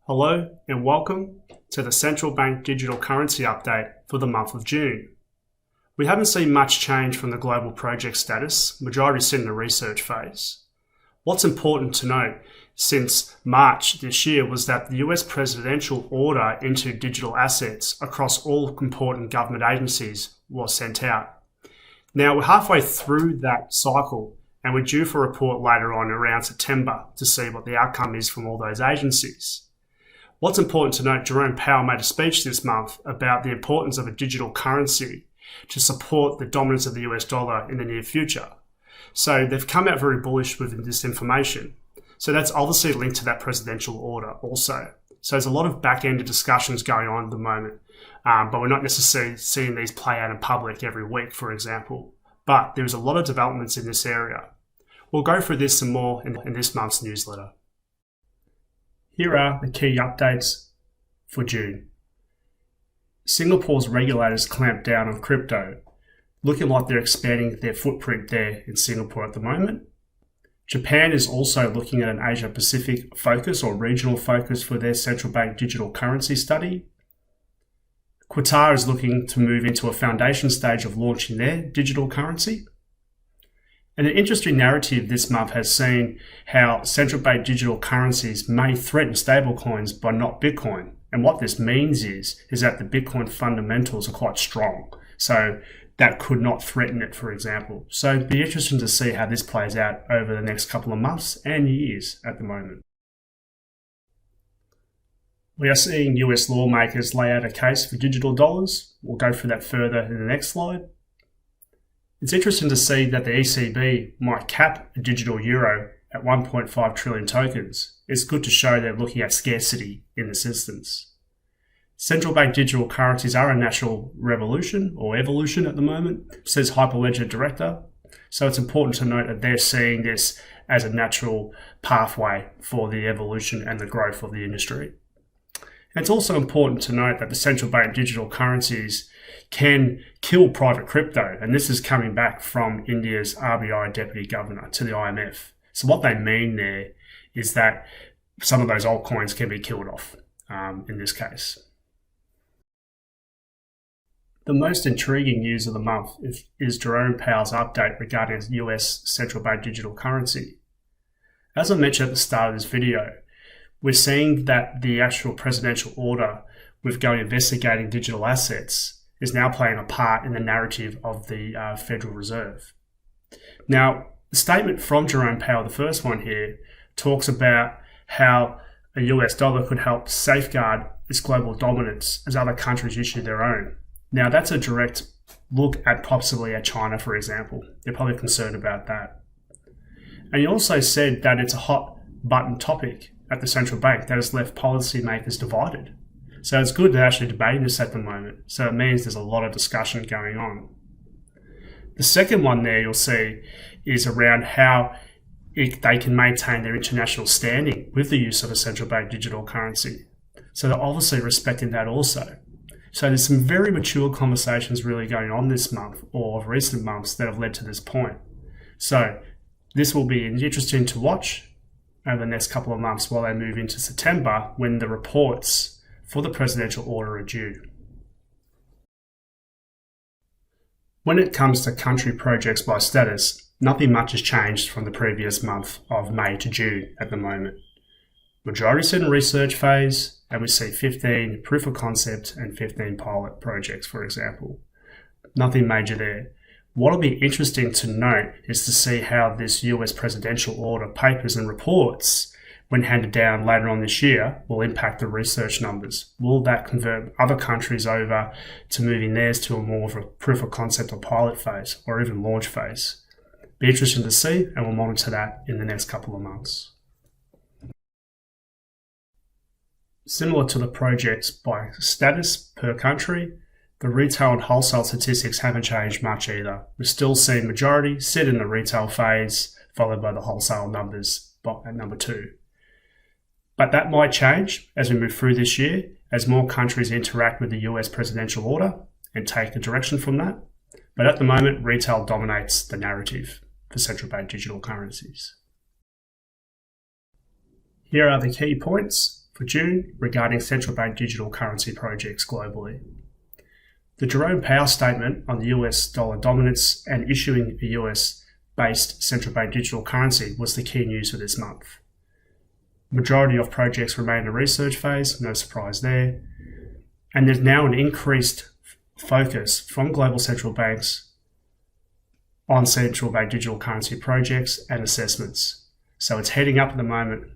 Hello and welcome to the Central Bank Digital Currency Update for the month of June. We haven't seen much change from the global project status, majority is in the research phase. What's important to note since March this year was that the US presidential order into digital assets across all important government agencies was sent out. Now we're halfway through that cycle and we're due for a report later on around September to see what the outcome is from all those agencies. What's important to note, Jerome Powell made a speech this month about the importance of a digital currency to support the dominance of the US dollar in the near future. So they've come out very bullish with this information. So that's obviously linked to that presidential order also. So there's a lot of back-ended discussions going on at the moment, but we're not necessarily seeing these play out in public every week, for example. But there's a lot of developments in this area. We'll go through this some more in this month's newsletter. Here are the key updates for June. Singapore's regulators clamped down on crypto, looking like they're expanding their footprint there in Singapore at the moment. Japan is also looking at an Asia-Pacific focus or regional focus for their central bank digital currency study. Qatar is looking to move into a foundation stage of launching their digital currency. And an interesting narrative this month has seen how central bank digital currencies may threaten stablecoins but not Bitcoin. And what this means is that the Bitcoin fundamentals are quite strong. So that could not threaten it, for example. So it'd be interesting to see how this plays out over the next couple of months and years at the moment. We are seeing US lawmakers lay out a case for digital dollars. We'll go through that further in the next slide. It's interesting to see that the ECB might cap a digital euro at 1.5 trillion tokens. It's good to show they're looking at scarcity in this instance. Central bank digital currencies are a natural revolution or evolution at the moment, says Hyperledger Director. So it's important to note that they're seeing this as a natural pathway for the evolution and the growth of the industry. And it's also important to note that the central bank digital currencies can kill private crypto. And this is coming back from India's RBI Deputy Governor to the IMF. So what they mean there is that some of those altcoins can be killed off in this case. The most intriguing news of the month is Jerome Powell's update regarding US central bank digital currency. As I mentioned at the start of this video, we're seeing that the actual presidential order with going investigating digital assets is now playing a part in the narrative of the Federal Reserve. Now, the statement from Jerome Powell, the first one here, talks about how a US dollar could help safeguard its global dominance as other countries issue their own. Now, that's a direct look at possibly at China, for example. They're probably concerned about that. And he also said that it's a hot button topic at the central bank that has left policymakers divided. So it's good to actually debate this at the moment. So it means there's a lot of discussion going on. The second one there you'll see is around how they can maintain their international standing with the use of a central bank digital currency. So they're obviously respecting that also. So there's some very mature conversations really going on this month or of recent months that have led to this point. So this will be interesting to watch over the next couple of months while they move into September when the reports for the presidential order are due. When it comes to country projects by status, nothing much has changed from the previous month of May to June at the moment. Majority is in research phase, and we see 15 proof of concept and 15 pilot projects, for example. Nothing major there. What will be interesting to note is to see how this US presidential order papers and reports, when handed down later on this year, will impact the research numbers. Will that convert other countries over to moving theirs to a more of a proof of concept or pilot phase or even launch phase? Be interesting to see, and we'll monitor that in the next couple of months. Similar to the projects by status per country, the retail and wholesale statistics haven't changed much either. We're still seeing majority sit in the retail phase, followed by the wholesale numbers at number 2. But that might change as we move through this year, as more countries interact with the US presidential order and take the direction from that. But at the moment, retail dominates the narrative for central bank digital currencies. Here are the key points for June regarding central bank digital currency projects globally. The Jerome Powell statement on the US dollar dominance and issuing a US-based central bank digital currency was the key news for this month. Majority of projects remain in a research phase, no surprise there, and there's now an increased focus from global central banks on central bank digital currency projects and assessments. So it's heading up at the moment